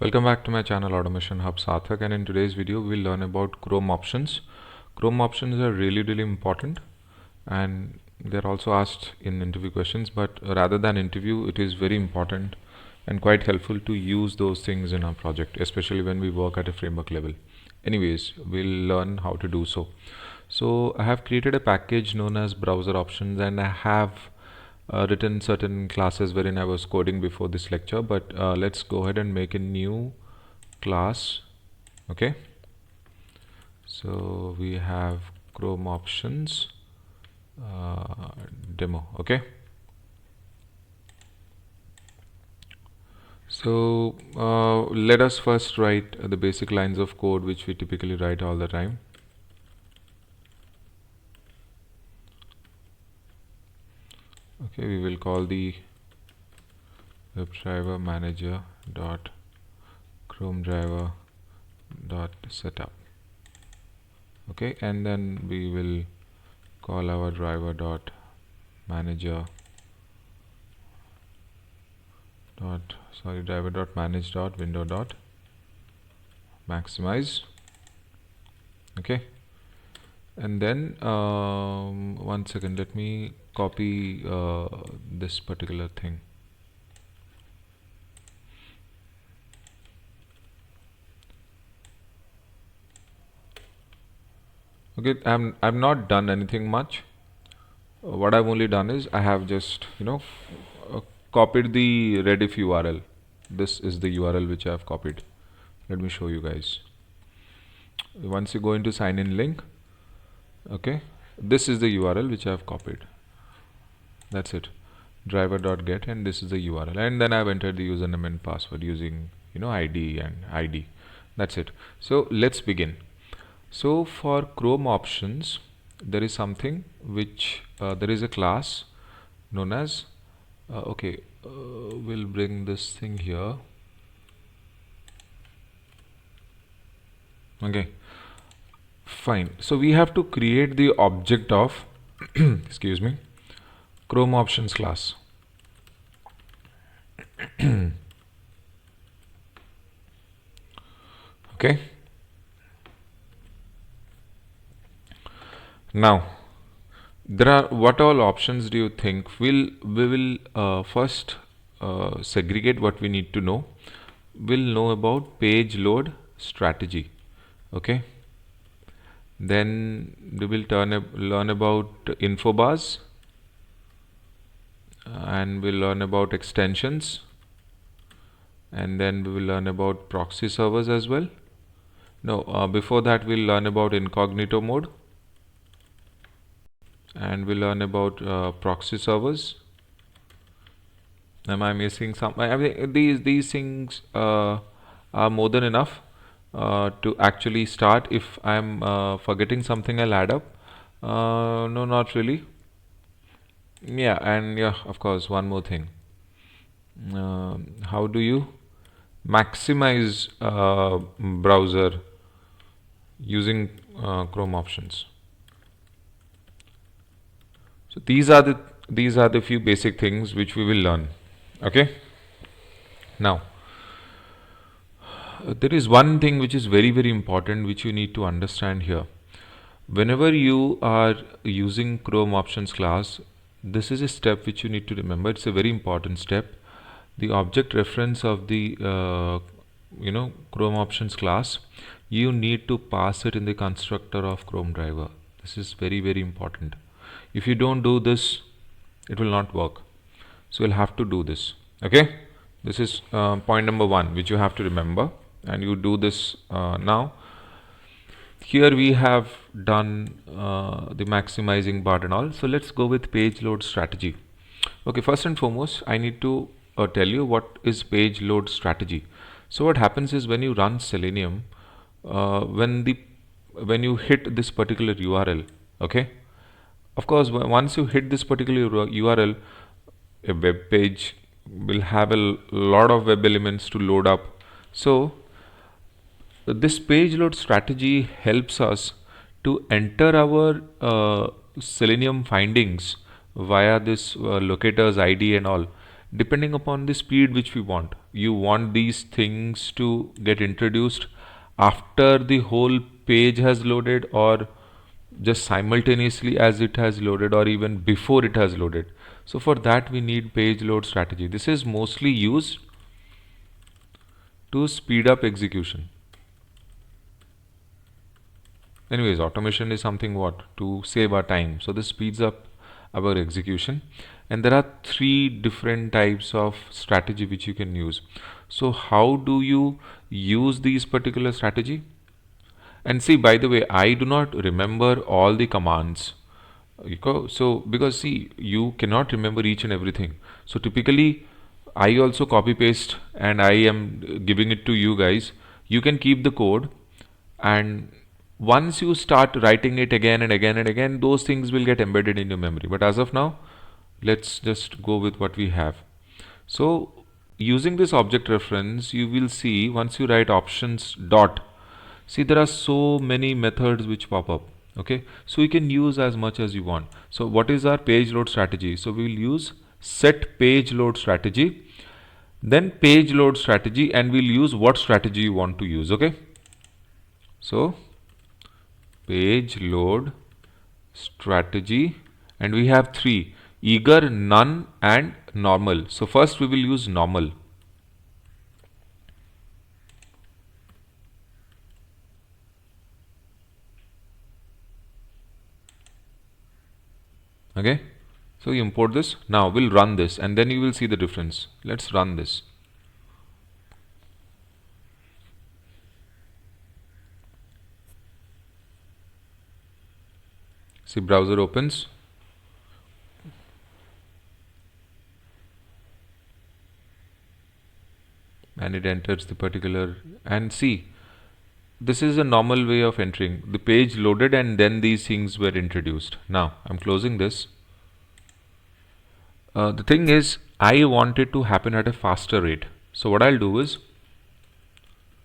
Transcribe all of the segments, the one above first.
Welcome back to my channel Automation Hub Sarthak, and in today's video we'll learn about Chrome options. Chrome options are really important, and they're also asked in interview questions, but rather than interview, it is very important and quite helpful to use those things in our project, especially when we work at a framework level. Anyways, we'll learn how to do so. So I have created a package known as browser options, and I have written certain classes wherein I was coding before this lecture, but let's go ahead and make a new class. Okay, so we have Chrome options demo. Okay, so let us first write the basic lines of code which we typically write all the time. Okay, we will call the WebDriver manager dot Chrome driver dot setup. Okay, and then we will call our driver dot manager dot driver dot manage dot window dot maximize. Okay, and then one second, let me copy this particular thing. Okay, I've not done anything much. What I've only done is I have just copied the Rediff URL. This is the URL which I have copied. Let me show you guys. Once you go into sign in link, okay, this is the URL which I have copied. That's it, driver.get, and this is the URL, and then I've entered the username and password using ID and ID. That's it. So let's begin. So for Chrome options, there is something which there is a class known as we'll bring this thing here. Okay, fine. So we have to create the object of excuse me, Chrome options class. Okay, now there are, what all options do you think? We will first segregate what we need to know. We'll know about page load strategy. Okay, then we will learn about info bars, and we'll learn about extensions, and then we will learn about proxy servers as well. No, before that we'll learn about incognito mode, and we'll learn about proxy servers. Am I missing some? I mean, these things are more than enough to actually start. If I'm forgetting something, I'll add up. No, not really. Yeah, and yeah, of course, one more thing. How do you maximize browser using Chrome options? So these are the few basic things which we will learn. Okay. Now there is one thing which is very important which you need to understand here. Whenever you are using Chrome options class, this is a step which you need to remember. It's a very important step. The object reference of the Chrome options class, you need to pass it in the constructor of Chrome driver. This is very important. If you don't do this, it will not work. So you'll have to do this. Okay, this is point number one which you have to remember, and you do this now. Here we have done the maximizing part and all. So let's go with page load strategy. Okay, first and foremost, I need to tell you what is page load strategy. So what happens is, when you run Selenium, when you hit this particular URL, okay, of course, once you hit this particular URL, a web page will have a lot of web elements to load up. So this page load strategy helps us to enter our Selenium findings via this locators ID and all, depending upon the speed which we want. you want these things to get introduced after the whole page has loaded, or just simultaneously as it has loaded, or even before it has loaded. So for that we need page load strategy. This is mostly used to speed up execution. Anyways, automation is something what? To save our time. So this speeds up our execution. And there are three different types of strategy which you can use. So how do you use these particular strategy? And see, by the way, I do not remember all the commands. So because see, you cannot remember each and everything. So typically, I also copy paste and I am giving it to you guys. You can keep the code, and once you start writing it again and again and again, those things will get embedded in your memory. But as of now, let's just go with what we have. So using this object reference, you will see once you write options dot, see there are so many methods which pop up. Okay, so you can use as much as you want. So what is our page load strategy? So we will use set page load strategy, then page load strategy, and we'll use what strategy you want to use. Okay, so page load strategy, and we have three: eager, none, and normal. So first we will use normal. Okay, so you import this. Now we'll run this and then you will see the difference. Let's run this. See, browser opens. And it enters the particular, and see, this is a normal way of entering. The page loaded and then these things were introduced. Now I'm closing this. The thing is, I want it to happen at a faster rate. So what I'll do is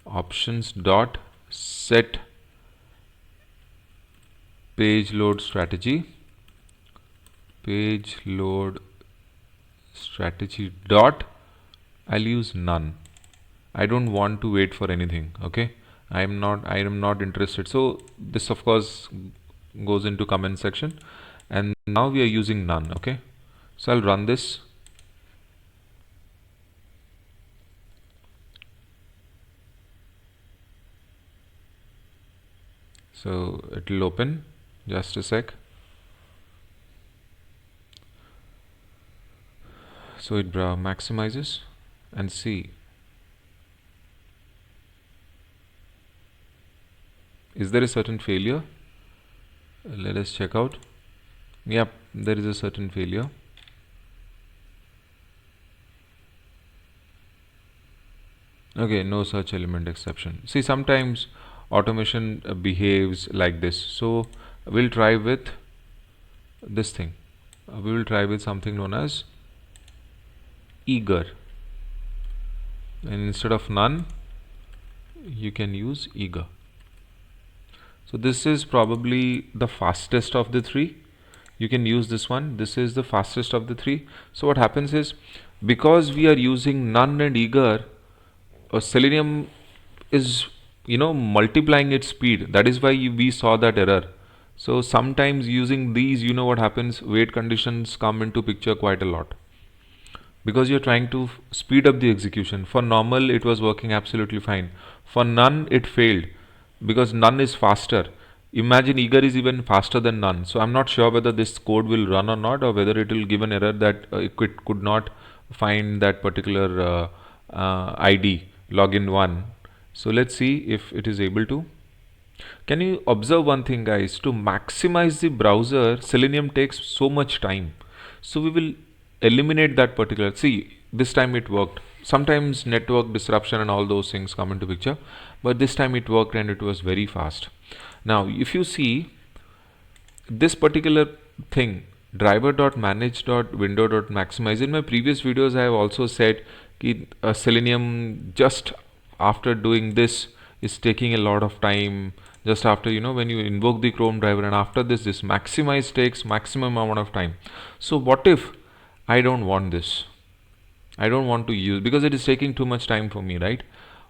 options dot set page load strategy, page load strategy dot, I'll use none. I don't want to wait for anything. Okay, I am not interested. So this of course goes into comment section, and now we are using none. Okay, so I'll run this. So it will open. Just a sec. So it maximizes, and see, is there a certain failure? Let us check out. Yep, there is a certain failure. Okay, no search element exception. See, sometimes automation behaves like this. So we'll try with this thing. We will try with something known as eager, and instead of none you can use eager. So this is probably the fastest of the three. You can use this one. This is the fastest of the three. So what happens is, because we are using none and eager, Selenium is multiplying its speed. That is why we saw that error. So sometimes using these, what happens, wait conditions come into picture quite a lot, because you're trying to speed up the execution. For normal it was working absolutely fine. For none it failed because none is faster. Imagine eager is even faster than none. So I'm not sure whether this code will run or not, or whether it will give an error that it could not find that particular ID login 1. So let's see if it is able to. Can you observe one thing, guys? To maximize the browser, Selenium takes so much time. So we will eliminate that particular. See, this time it worked. Sometimes network disruption and all those things come into picture, but this time it worked and it was very fast. Now if you see this particular thing, driver.manage.window.maximize, in my previous videos I have also said that Selenium, just after doing this, is taking a lot of time. Just after, when you invoke the Chrome driver, and after this maximize takes maximum amount of time. So what if I don't want this? I don't want to use because it is taking too much time for me, right?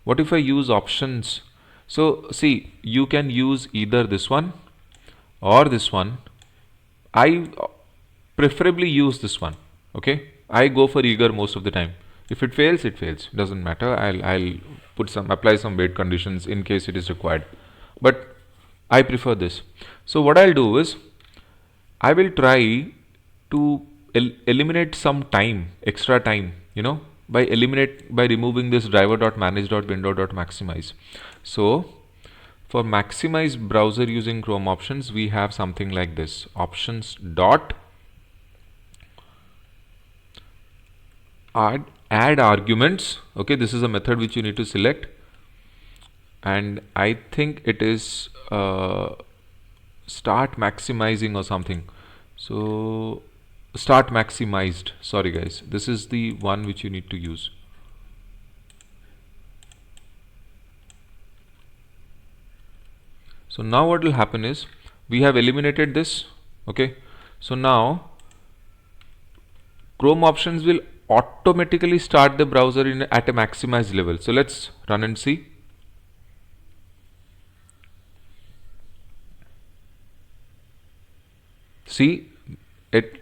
What if I use options? So see, you can use either this one or this one. I preferably use this one. Okay, I go for eager most of the time. If it fails, it fails. Doesn't matter. I'll put some apply some wait conditions in case it is required. But I prefer this. So what I'll do is I will try to eliminate some time, extra time, by removing this driver.manage.window.maximize. So for maximize browser using Chrome options, we have something like this: options dot add arguments. Okay, this is a method which you need to select, and I think it is start maximizing or something. So start maximized, sorry guys, this is the one which you need to use. So now what will happen is we have eliminated this. Okay, so now Chrome options will automatically start the browser at a maximized level. So let's run and see. See, it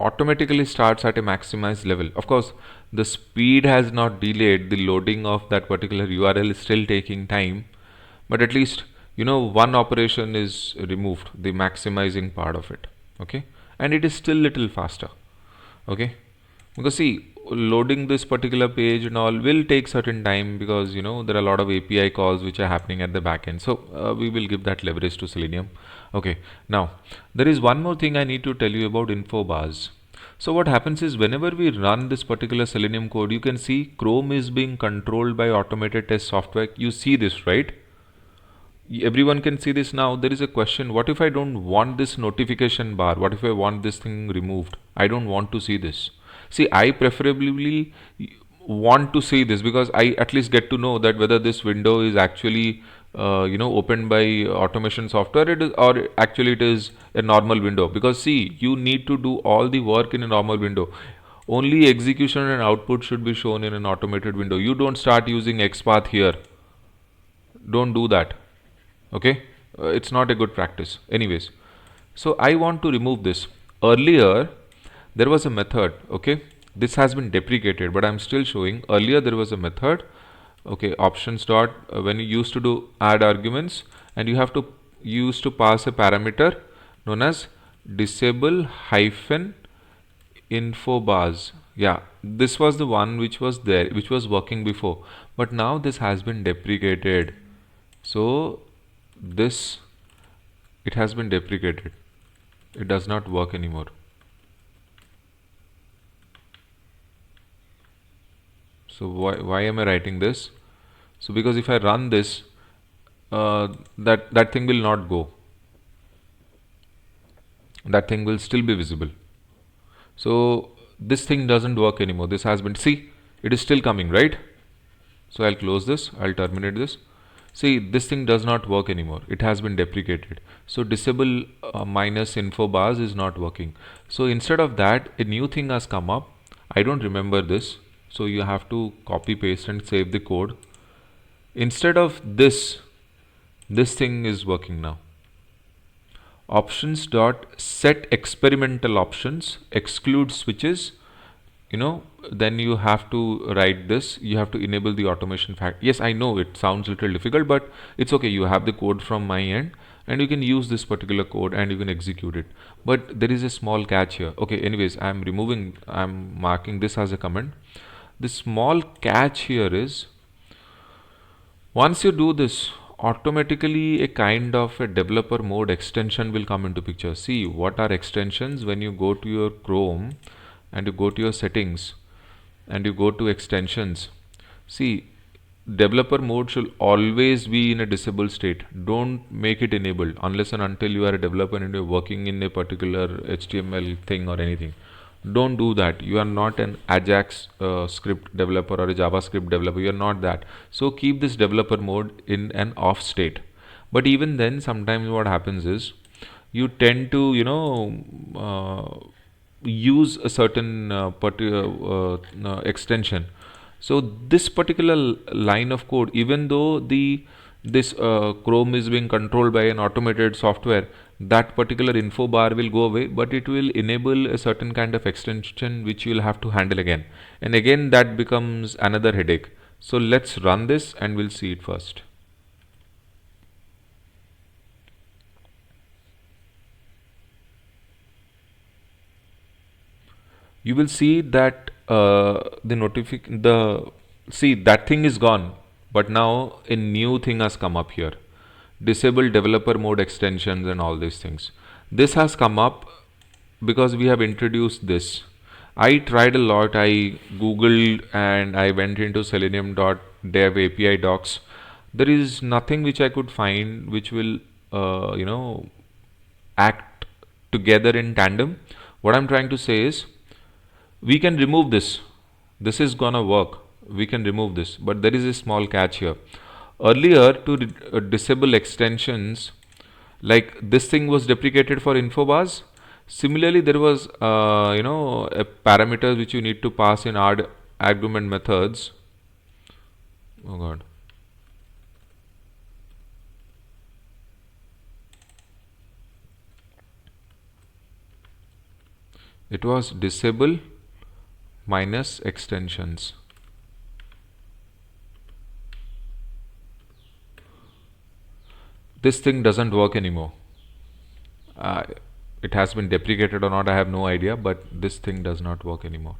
automatically starts at a maximized level. Of course, the speed has not delayed. The loading of that particular URL is still taking time, but at least one operation is removed, the maximizing part of it. Okay, and it is still little faster. Okay, because see, loading this particular page and all will take certain time because there are a lot of API calls which are happening at the back end. So we will give that leverage to Selenium. Okay, now there is one more thing I need to tell you about info bars. So what happens is whenever we run this particular Selenium code, you can see Chrome is being controlled by automated test software. You see this, right? Everyone can see this now. There is a question: what if I don't want this notification bar? What if I want this thing removed? I don't want to see this. See, I preferably want to see this because I at least get to know that whether this window is actually opened by automation software, it is, or actually it is a normal window. Because see, you need to do all the work in a normal window. Only execution and output should be shown in an automated window. You don't start using XPath here. Don't do that. Okay, it's not a good practice. Anyways, so I want to remove this. Earlier there was a method. Okay, this has been deprecated, but I'm still showing. Earlier there was a method. Okay, options dot when you used to do add arguments, and you have to use to pass a parameter known as disable hyphen info bars. Yeah, this was the one which was there, which was working before, but now this has been deprecated. So this, it has been deprecated. It does not work anymore. So why am I writing this? So because if I run this, that thing will not go. That thing will still be visible. So this thing doesn't work anymore. This has been, see, it is still coming, right? So I'll close this. I'll terminate this. See, this thing does not work anymore. It has been deprecated. So disable minus info bars is not working. So instead of that, a new thing has come up. I don't remember this. So you have to copy paste and save the code. Instead of this thing is working now. Options dot set experimental options exclude switches. Then you have to write this. You have to enable the automation fact. Yes, I know it sounds a little difficult, but it's okay. You have the code from my end, and you can use this particular code and you can execute it. But there is a small catch here. Okay, anyways, I'm marking this as a comment. The small catch here is, once you do this, automatically a kind of a developer mode extension will come into picture. See, what are extensions? When you go to your Chrome and you go to your settings and you go to extensions, see, developer mode should always be in a disabled state. Don't make it enabled unless and until you are a developer and you're working in a particular HTML thing or anything. Don't do that. You are not an Ajax script developer or a JavaScript developer. You are not that. So keep this developer mode in an off state. But even then, sometimes what happens is you tend to use a certain extension. So this particular line of code, even though this Chrome is being controlled by an automated software, that particular info bar will go away, but it will enable a certain kind of extension which you will have to handle again. And again, that becomes another headache. So let's run this and we'll see it first. You will see that see that thing is gone, but now a new thing has come up here. Disable developer mode extensions and all these things. This has come up because we have introduced this. I tried a lot. I googled and I went into selenium.dev API docs. There is nothing which I could find which will act together in tandem. What I'm trying to say is, we can remove this. This is gonna work. We can remove this, but there is a small catch here. Earlier, to disable extensions, like this thing was deprecated for infobars. Similarly, there was a parameter which you need to pass in argument methods. Oh god. It was disable minus extensions. This thing doesn't work anymore. It has been deprecated or not, I have no idea, but this thing does not work anymore.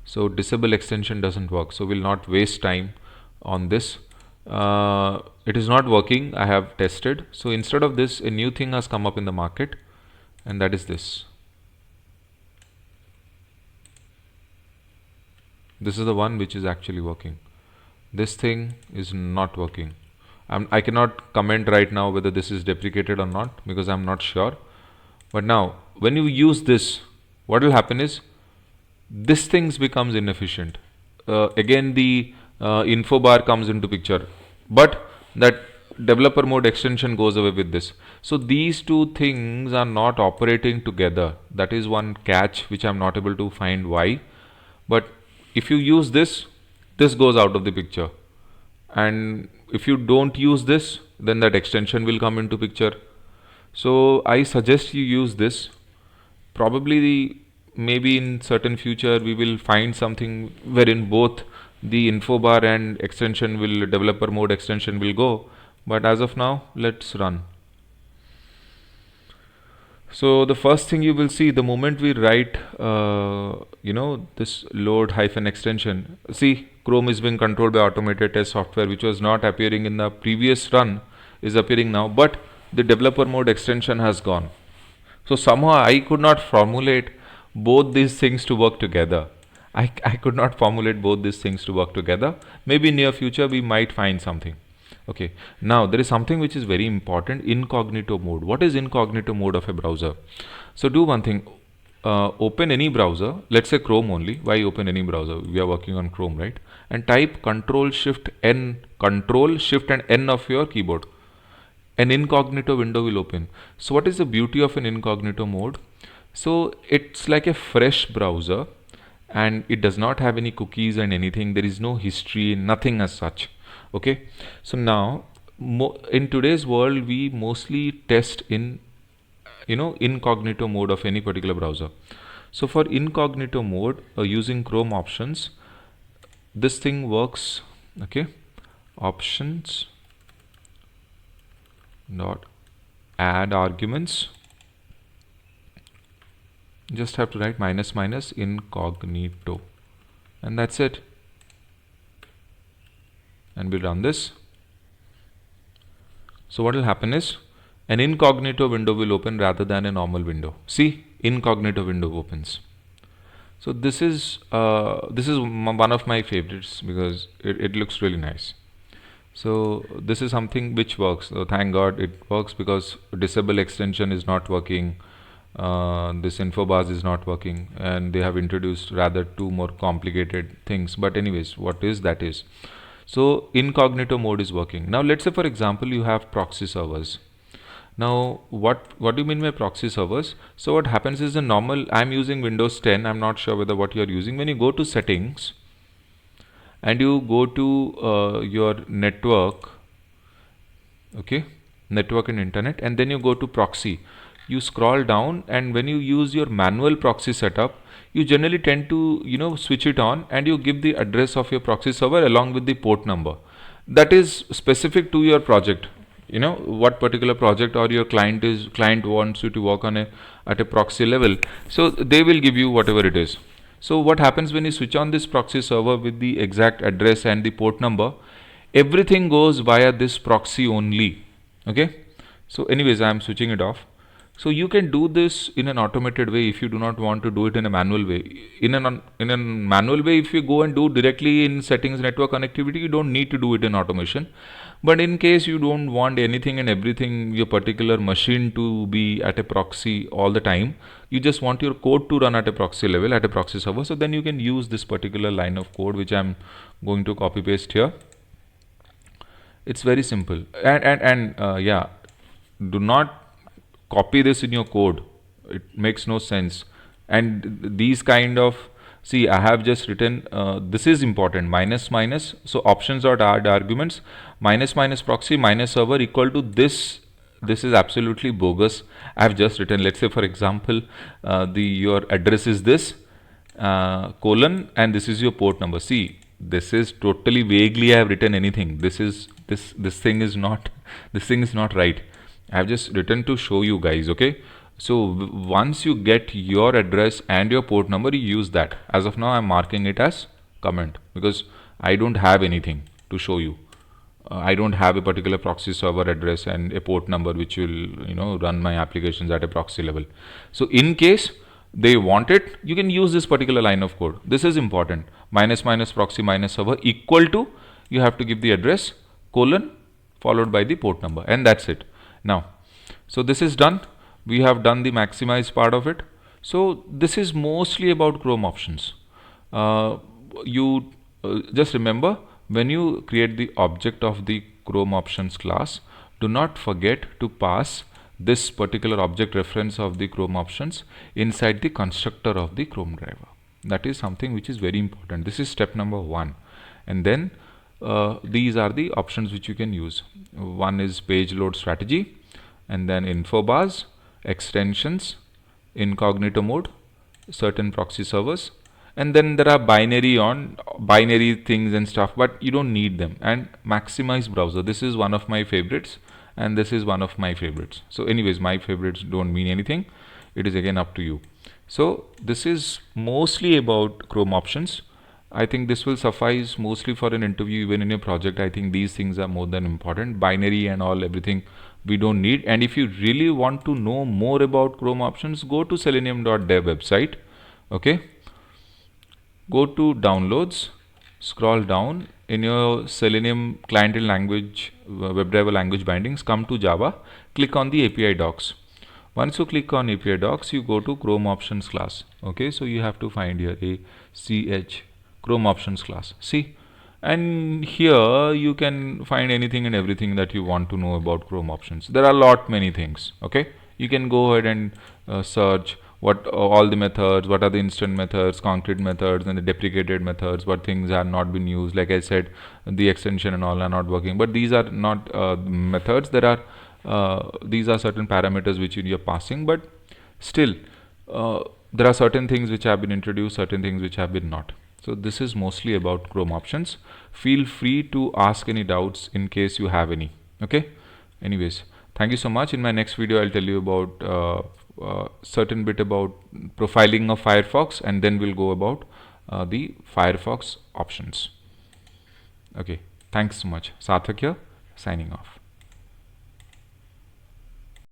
So disable extension doesn't work. So we'll not waste time on this. It is not working. I have tested. So instead of this, a new thing has come up in the market, and that is this. This is the one which is actually working. This thing is not working. I cannot comment right now whether this is deprecated or not because I'm not sure. But now, when you use this, what will happen is this things becomes inefficient. Again, the info bar comes into picture, but that developer mode extension goes away with this. So these two things are not operating together. That is one catch which I'm not able to find why. But if you use this, this goes out of the picture. And if you don't use this, then that extension will come into picture. So I suggest you use this. Probably maybe in certain future we will find something wherein both the info bar and extension will developer mode extension will go. But as of now, let's run. So the first thing you will see the moment we write this load hyphen extension, see Chrome is being controlled by automated test software, which was not appearing in the previous run, is appearing now, but the developer mode extension has gone. So somehow I could not formulate both these things to work together. I could not formulate both these things to work together. Maybe in near future we might find something. Okay, now there is something which is very important, incognito mode. What is incognito mode of a browser? So do one thing, open any browser, let's say Chrome only. Why open any browser? We are working on Chrome, right? And type Control Shift and N of your keyboard. An incognito window will open. So what is the beauty of an incognito mode? So it's like a fresh browser and it does not have any cookies and anything. There is no history, nothing as such. Okay, so now in today's world we mostly test in incognito mode of any particular browser. So for incognito mode using Chrome options, this thing works. Okay, options dot add arguments, just have to write minus minus incognito, and that's it. And we'll run this. So what will happen is an incognito window will open rather than a normal window. See, incognito window opens. So this is one of my favorites because it looks really nice. So this is something which works. So thank God it works, because disable extension is not working. This info bars is not working, and they have introduced rather two more complicated things. But anyways, what is that is. So incognito mode is working. Now let's say for example you have proxy servers. Now, what do you mean by proxy servers? So what happens is the normal, I'm using Windows 10, I'm not sure whether what you're using. When you go to settings and you go to your network, okay, network and internet, and then you go to proxy, you scroll down, and when you use your manual proxy setup, you generally tend to switch it on, and you give the address of your proxy server along with the port number. That is specific to your project, what particular project or your client wants you to work on at a proxy level, so they will give you whatever it is. So what happens when you switch on this proxy server with the exact address and the port number, everything goes via this proxy only. Okay, so anyways, I am switching it off. So you can do this in an automated way if you do not want to do it in a manual way. In a manual way, if you go and do directly in settings network connectivity, you don't need to do it in automation. But in case you don't want anything and everything, your particular machine to be at a proxy all the time, you just want your code to run at a proxy level, at a proxy server, so then you can use this particular line of code which I'm going to copy paste here. It's very simple, and yeah, do not copy this in your code. It makes no sense. And these kind of, see, I have just written, this is important, minus minus, so options dot add arguments, minus minus proxy minus server equal to this. This is absolutely bogus. I have just written, let's say for example, your address is this, colon, and this is your port number. See, this is totally vaguely I have written anything. This thing is not, this thing is not right. I have just written to show you guys. Okay, so once you get your address and your port number, you use that. As of now, I'm marking it as comment because I don't have anything to show you. I don't have a particular proxy server address and a port number which will run my applications at a proxy level. So in case they want it, you can use this particular line of code. This is important. Minus minus proxy minus server equal to, you have to give the address, colon, followed by the port number, and that's it. Now, so this is done. We have done the maximize part of it. So this is mostly about Chrome options. You just remember, when you create the object of the Chrome options class, do not forget to pass this particular object reference of the Chrome options inside the constructor of the Chrome driver. That is something which is very important. This is step number 1. And then these are the options which you can use. One is page load strategy, and then info bars, extensions, incognito mode, certain proxy servers, and then there are binary things and stuff, but you don't need them. And maximize browser, this is one of my favorites, and this is one of my favorites. So anyways, my favorites don't mean anything. It is again up to you. So this is mostly about Chrome options. I think this will suffice mostly for an interview, even in a project. I think these things are more than important. Binary and all, everything we don't need. And if you really want to know more about Chrome options, go to selenium.dev website. Okay, go to downloads, scroll down in your Selenium client and language WebDriver language bindings, come to Java, click on the API docs. Once you click on API docs, you go to Chrome options class. Okay, so you have to find here ACH Chrome options class. See, and here you can find anything and everything that you want to know about Chrome options. There are many things. Okay, you can go ahead and search what all the methods, what are the instant methods, concrete methods, and the deprecated methods, what things are not been used. Like I said, the extension and all are not working, but these are not methods. There are these are certain parameters which you're passing, but still there are certain things which have been introduced, certain things which have been not. So this is mostly about Chrome options. Feel free to ask any doubts in case you have any. Okay, anyways, thank you so much. In my next video, I'll tell you about certain bit about profiling of Firefox, and then we'll go about the Firefox options. Okay, thanks so much. Sarthak here, signing off.